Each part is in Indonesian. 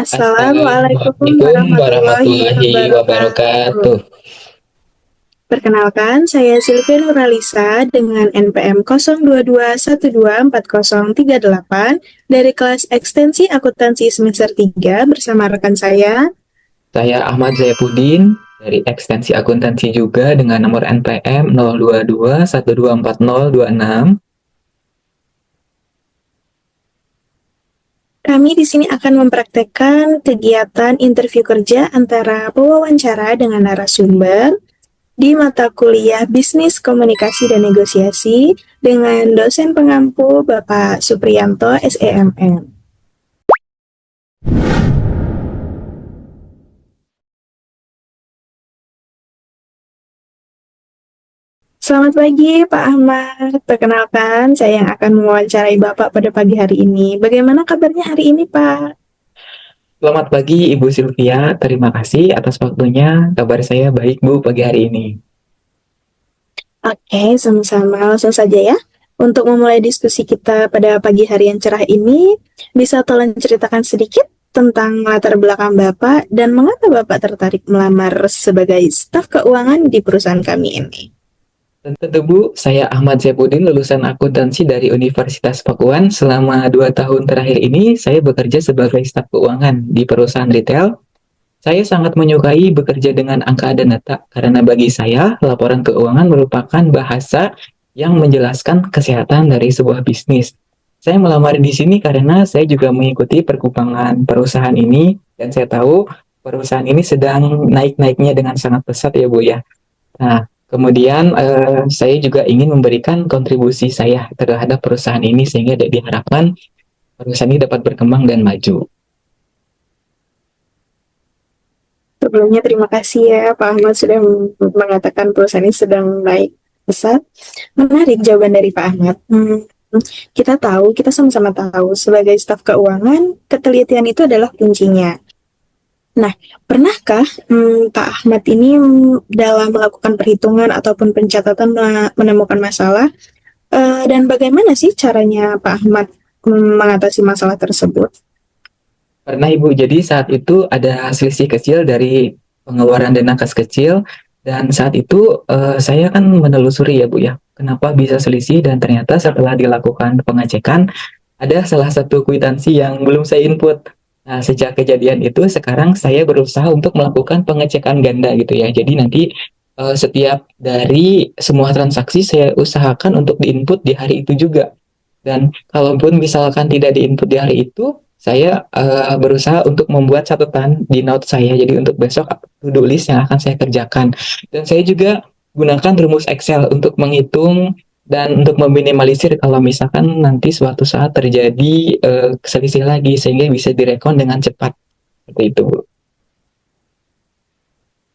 Assalamualaikum Assalamualaikum warahmatullahi warahmatullahi wabarakatuh. wabarakatuh. Perkenalkan, saya Sylvia Nuralisa dengan NPM 0221240038 dari kelas Ekstensi Akuntansi semester 3 bersama rekan saya. Saya Ahmad Zaifuddin dari Ekstensi Akuntansi juga dengan nomor NPM 022124026. Kami di sini akan mempraktekkan kegiatan interview kerja antara pewawancara dengan narasumber di mata kuliah Bisnis Komunikasi dan Negosiasi dengan dosen pengampu Bapak Supriyanto SEMM. Selamat pagi Pak Ahmad, perkenalkan saya yang akan mewawancarai Bapak pada pagi hari ini. Bagaimana kabarnya hari ini Pak? Selamat pagi Ibu Sylvia, terima kasih atas waktunya. Kabar saya baik Bu pagi hari ini. Oke, sama-sama langsung saja ya. Untuk memulai diskusi kita pada pagi hari yang cerah ini, bisa tolong ceritakan sedikit tentang latar belakang Bapak dan mengapa Bapak tertarik melamar sebagai staf keuangan di perusahaan kami ini. Tentu Bu, saya Ahmad Zaifuddin lulusan akuntansi dari Universitas Pakuan. Selama 2 tahun terakhir ini, saya bekerja sebagai staf keuangan di perusahaan retail. Saya sangat menyukai bekerja dengan angka dan data karena bagi saya laporan keuangan merupakan bahasa yang menjelaskan kesehatan dari sebuah bisnis. Saya melamar di sini karena saya juga mengikuti perkembangan perusahaan ini dan saya tahu perusahaan ini sedang naik-naiknya dengan sangat pesat ya Bu ya. Nah, kemudian saya juga ingin memberikan kontribusi saya terhadap perusahaan ini sehingga diharapkan perusahaan ini dapat berkembang dan maju. Sebelumnya terima kasih ya Pak Ahmad sudah mengatakan perusahaan ini sedang naik pesat. Menarik jawaban dari Pak Ahmad. Kita tahu, kita sama-sama tahu sebagai staf keuangan, ketelitian itu adalah kuncinya. Nah, pernahkah Pak Ahmad ini dalam melakukan perhitungan ataupun pencatatan menemukan masalah? Dan bagaimana sih caranya Pak Ahmad mengatasi masalah tersebut? Pernah Ibu, jadi saat itu ada selisih kecil dari pengeluaran dana kas kecil dan saat itu saya kan menelusuri ya Bu ya, kenapa bisa selisih dan ternyata setelah dilakukan pengecekan ada salah satu kwitansi yang belum saya input. Nah, sejak kejadian itu sekarang saya berusaha untuk melakukan pengecekan ganda gitu ya. Jadi nanti setiap dari semua transaksi saya usahakan untuk diinput di hari itu juga. Dan kalaupun misalkan tidak diinput di hari itu, saya berusaha untuk membuat catatan di note saya. Jadi untuk besok to-do list yang akan saya kerjakan. Dan saya juga gunakan rumus Excel untuk menghitung dan untuk meminimalisir kalau misalkan nanti suatu saat terjadi selisih lagi sehingga bisa direkon dengan cepat. Seperti itu, Bu.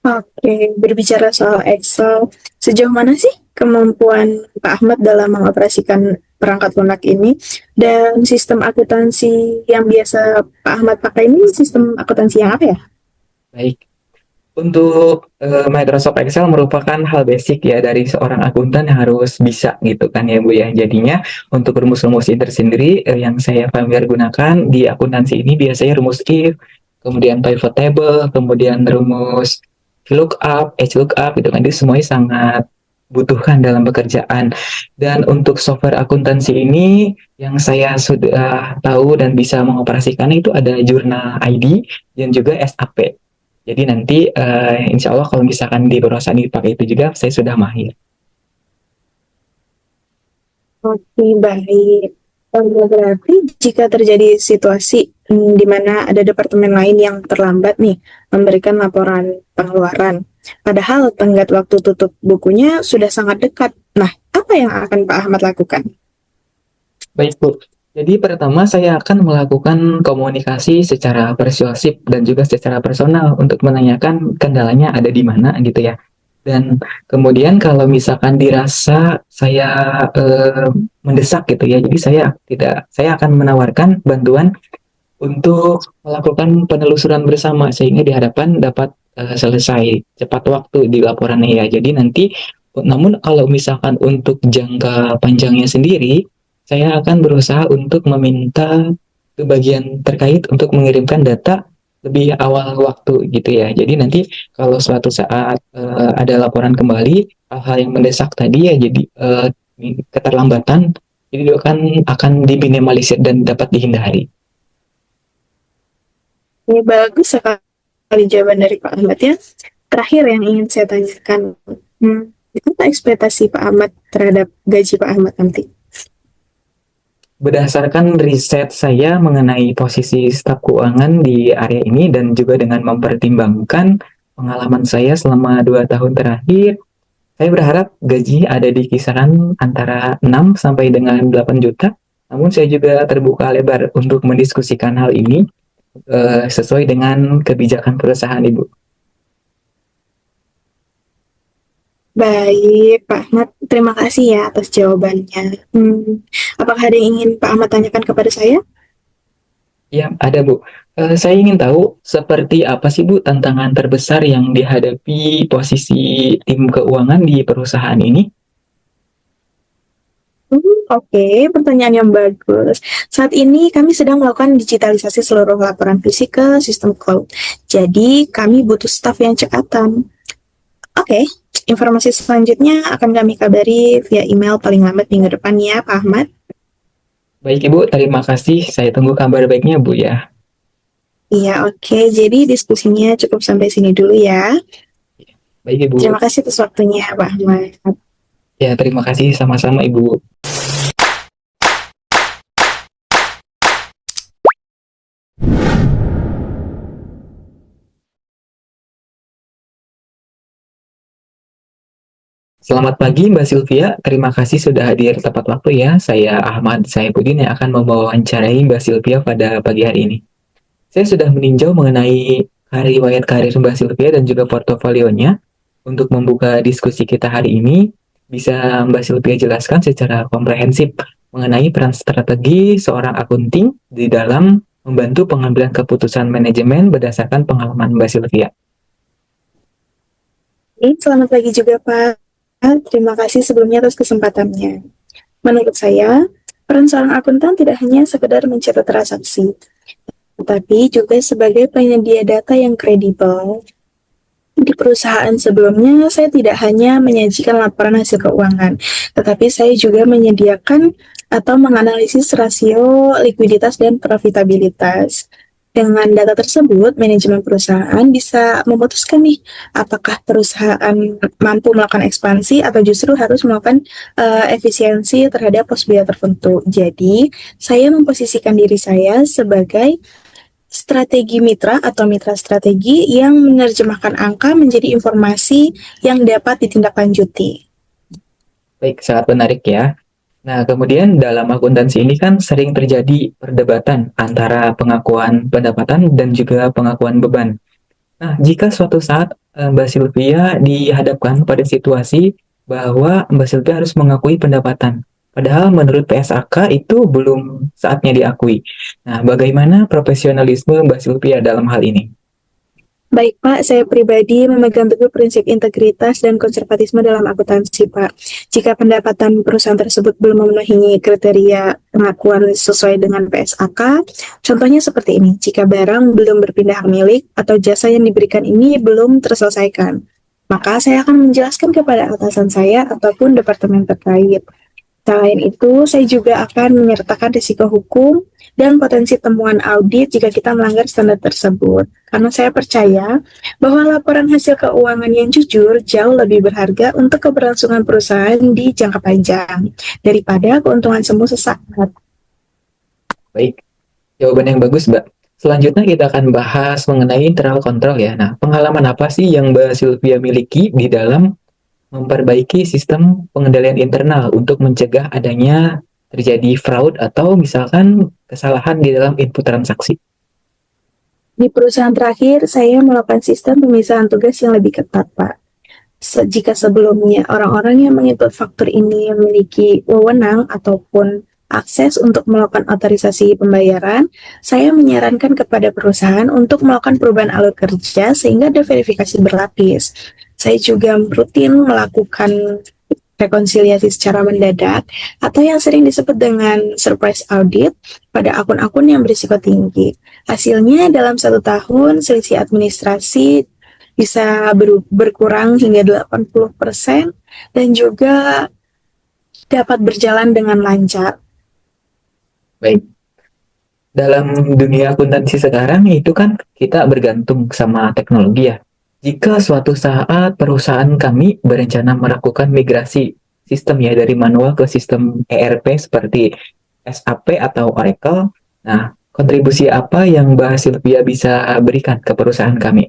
Oke, berbicara soal Excel, sejauh mana sih kemampuan Pak Ahmad dalam mengoperasikan perangkat lunak ini? Dan sistem akuntansi yang biasa Pak Ahmad pakai ini sistem akuntansi yang apa ya? Baik. Untuk Microsoft Excel merupakan hal basic ya dari seorang akuntan yang harus bisa gitu kan ya Bu ya. Jadinya untuk rumus-rumus ini tersendiri yang saya familiar gunakan di akuntansi ini biasanya rumus if, kemudian pivot table, kemudian rumus VLOOKUP, HLOOKUP gitu kan. Itu semuanya sangat butuhkan dalam pekerjaan. Dan untuk software akuntansi ini yang saya sudah tahu dan bisa mengoperasikan itu ada Journal ID dan juga SAP. Jadi nanti insya Allah kalau misalkan di perusahaan dipakai itu juga saya sudah mahir. Oke, baik. Berarti jika terjadi situasi di mana ada departemen lain yang terlambat nih memberikan laporan pengeluaran, padahal tenggat waktu tutup bukunya sudah sangat dekat. Nah, apa yang akan Pak Ahmad lakukan? Baik Bu, jadi pertama saya akan melakukan komunikasi secara persuasif dan juga secara personal untuk menanyakan kendalanya ada di mana gitu ya. Dan kemudian kalau misalkan dirasa saya mendesak gitu ya, jadi saya akan menawarkan bantuan untuk melakukan penelusuran bersama sehingga diharapkan dapat selesai cepat waktu di laporannya ya. Jadi nanti, namun kalau misalkan untuk jangka panjangnya sendiri, saya akan berusaha untuk meminta ke bagian terkait untuk mengirimkan data lebih awal waktu gitu ya. Jadi nanti kalau suatu saat ada laporan kembali hal-hal yang mendesak tadi ya, jadi keterlambatan itu akan diminimalisir dan dapat dihindari. Ini bagus sekali jawaban dari Pak Ahmad ya. Terakhir yang ingin saya tanyakan, apa ekspektasi Pak Ahmad terhadap gaji Pak Ahmad nanti? Berdasarkan riset saya mengenai posisi staf keuangan di area ini dan juga dengan mempertimbangkan pengalaman saya selama 2 tahun terakhir, saya berharap gaji ada di kisaran antara 6 sampai dengan 8 juta. Namun saya juga terbuka lebar untuk mendiskusikan hal ini sesuai dengan kebijakan perusahaan Ibu. Baik, Pak Ahmad. Terima kasih ya atas jawabannya. Apakah ada yang ingin Pak Ahmad tanyakan kepada saya? Ya, ada Bu. Saya ingin tahu seperti apa sih Bu tantangan terbesar yang dihadapi posisi tim keuangan di perusahaan ini? Oke, pertanyaan yang bagus. Saat ini kami sedang melakukan digitalisasi seluruh laporan fisik ke sistem cloud. Jadi, kami butuh staf yang cekatan. Oke, informasi selanjutnya akan kami kabari via email paling lambat minggu depan ya, Pak Ahmad. Baik Ibu, terima kasih. Saya tunggu kabar baiknya Bu ya. Iya, oke. Jadi diskusinya cukup sampai sini dulu ya. Baik Ibu. Terima kasih atas waktunya, Pak Ahmad. Ya, terima kasih sama-sama Ibu. Selamat pagi Mbak Sylvia, terima kasih sudah hadir tepat waktu ya. Saya Ahmad Saifuddin yang akan mewawancarai Mbak Sylvia pada pagi hari ini. Saya sudah meninjau mengenai riwayat karir Mbak Sylvia dan juga portofolionya. Untuk membuka diskusi kita hari ini, bisa Mbak Sylvia jelaskan secara komprehensif mengenai peran strategi seorang akunting di dalam membantu pengambilan keputusan manajemen berdasarkan pengalaman Mbak Sylvia. Selamat pagi juga, Pak. Terima kasih sebelumnya atas kesempatannya. Menurut saya, peran seorang akuntan tidak hanya sekedar mencatat transaksi, tetapi juga sebagai penyedia data yang kredibel. Di perusahaan sebelumnya, saya tidak hanya menyajikan laporan hasil keuangan, tetapi saya juga menyediakan atau menganalisis rasio likuiditas dan profitabilitas. Dengan data tersebut, manajemen perusahaan bisa memutuskan nih, apakah perusahaan mampu melakukan ekspansi atau justru harus melakukan efisiensi terhadap pos biaya tertentu. Jadi, saya memposisikan diri saya sebagai strategi mitra atau mitra strategi yang menerjemahkan angka menjadi informasi yang dapat ditindaklanjuti. Baik, sangat menarik ya. Nah, kemudian dalam akuntansi ini kan sering terjadi perdebatan antara pengakuan pendapatan dan juga pengakuan beban. Nah, jika suatu saat Mbak Sylvia dihadapkan pada situasi bahwa Mbak Sylvia harus mengakui pendapatan, padahal menurut PSAK itu belum saatnya diakui. Nah, bagaimana profesionalisme Mbak Sylvia dalam hal ini? Baik Pak, saya pribadi memegang teguh prinsip integritas dan konservatisme dalam akuntansi Pak. Jika pendapatan perusahaan tersebut belum memenuhi kriteria pengakuan sesuai dengan PSAK, contohnya seperti ini, jika barang belum berpindah hak milik atau jasa yang diberikan ini belum terselesaikan, maka saya akan menjelaskan kepada atasan saya ataupun departemen terkait. Selain itu, saya juga akan menyertakan risiko hukum dan potensi temuan audit jika kita melanggar standar tersebut. Karena saya percaya bahwa laporan hasil keuangan yang jujur jauh lebih berharga untuk keberlangsungan perusahaan di jangka panjang daripada keuntungan semu sesaat. Baik, jawaban yang bagus, Mbak. Selanjutnya kita akan bahas mengenai internal control ya. Nah, pengalaman apa sih yang Mbak Sylvia miliki di dalam memperbaiki sistem pengendalian internal untuk mencegah adanya terjadi fraud atau misalkan kesalahan di dalam input transaksi? Di perusahaan terakhir, saya melakukan sistem pemisahan tugas yang lebih ketat, Pak. Jika sebelumnya orang-orang yang menginput faktur ini memiliki wewenang ataupun akses untuk melakukan otorisasi pembayaran, saya menyarankan kepada perusahaan untuk melakukan perubahan alur kerja sehingga ada verifikasi berlapis. Saya juga rutin melakukan rekonsiliasi secara mendadak atau yang sering disebut dengan surprise audit pada akun-akun yang berisiko tinggi. Hasilnya dalam 1 tahun selisih administrasi bisa berkurang hingga 80% dan juga dapat berjalan dengan lancar. Baik, dalam dunia akuntansi sekarang itu kan kita bergantung sama teknologi ya. Jika suatu saat perusahaan kami berencana melakukan migrasi sistem ya dari manual ke sistem ERP seperti SAP atau Oracle, nah kontribusi apa yang Mbak Sylvia bisa berikan ke perusahaan kami?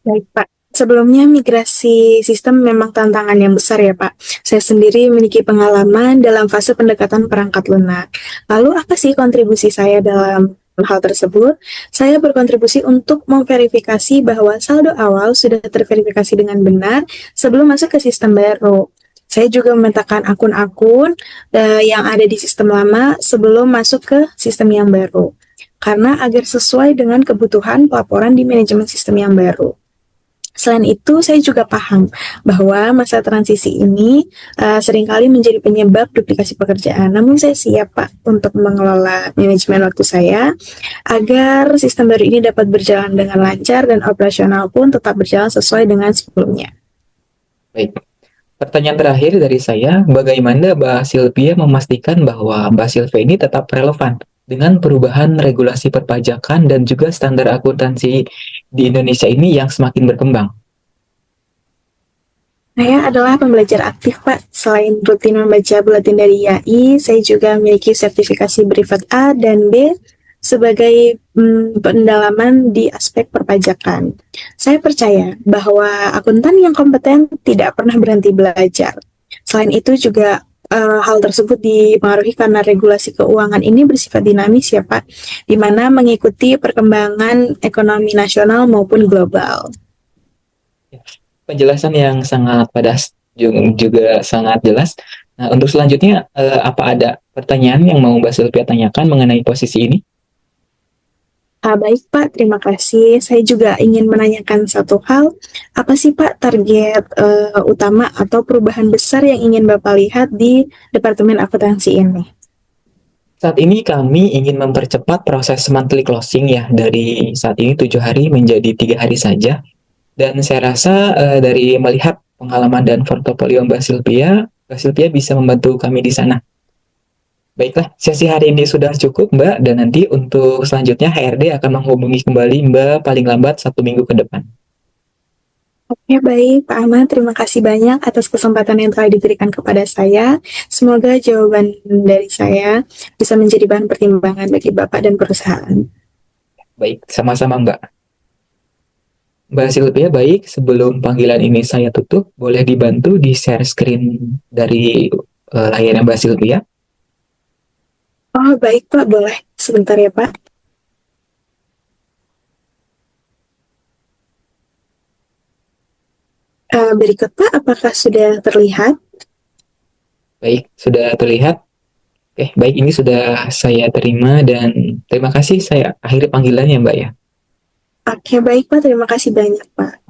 Baik, Pak. Sebelumnya migrasi sistem memang tantangan yang besar ya, Pak. Saya sendiri memiliki pengalaman dalam fase pendekatan perangkat lunak. Lalu apa sih kontribusi saya dalam hal tersebut? Saya berkontribusi untuk memverifikasi bahwa saldo awal sudah terverifikasi dengan benar sebelum masuk ke sistem baru. Saya juga memetakan akun-akun yang ada di sistem lama sebelum masuk ke sistem yang baru. Karena agar sesuai dengan kebutuhan pelaporan di manajemen sistem yang baru. Selain itu, saya juga paham bahwa masa transisi ini seringkali menjadi penyebab duplikasi pekerjaan. Namun saya siap, Pak, untuk mengelola manajemen waktu saya agar sistem baru ini dapat berjalan dengan lancar dan operasional pun tetap berjalan sesuai dengan sebelumnya. Baik, pertanyaan terakhir dari saya, bagaimana Mbak Sylvia memastikan bahwa Mbak Sylvia ini tetap relevan dengan perubahan regulasi perpajakan dan juga standar akuntansi di Indonesia ini yang semakin berkembang? Saya adalah pembelajar aktif, Pak. Selain rutin membaca buletin dari IAI, saya juga memiliki sertifikasi Privat A dan B sebagai pendalaman di aspek perpajakan. Saya percaya bahwa akuntan yang kompeten tidak pernah berhenti belajar. Selain itu juga hal tersebut dipengaruhi karena regulasi keuangan ini bersifat dinamis ya Pak, di mana mengikuti perkembangan ekonomi nasional maupun global. Penjelasan yang sangat padas juga sangat jelas. Nah, untuk selanjutnya, apa ada pertanyaan yang mau Mbak Sylvia tanyakan mengenai posisi ini? Baik Pak, terima kasih. Saya juga ingin menanyakan satu hal. Apa sih Pak target utama atau perubahan besar yang ingin Bapak lihat di Departemen Akuntansi ini? Saat ini kami ingin mempercepat proses monthly closing ya, dari saat ini 7 hari menjadi 3 hari saja. Dan saya rasa dari melihat pengalaman dan portofolio Mbak Sylvia bisa membantu kami di sana. Baiklah, sesi hari ini sudah cukup Mbak, dan nanti untuk selanjutnya HRD akan menghubungi kembali Mbak paling lambat 1 minggu ke depan. Oke, baik Pak Ahmad. Terima kasih banyak atas kesempatan yang telah diberikan kepada saya. Semoga jawaban dari saya bisa menjadi bahan pertimbangan bagi Bapak dan perusahaan. Baik, sama-sama Mbak. Mbak Sylvia, baik, sebelum panggilan ini saya tutup, boleh dibantu di share screen dari layarnya Mbak Sylvia? Oh, baik Pak. Boleh. Sebentar ya Pak. Berikut Pak, apakah sudah terlihat? Baik, sudah terlihat. Oke, baik, ini sudah saya terima dan terima kasih, saya akhiri panggilannya Mbak ya. Oke, baik Pak. Terima kasih banyak Pak.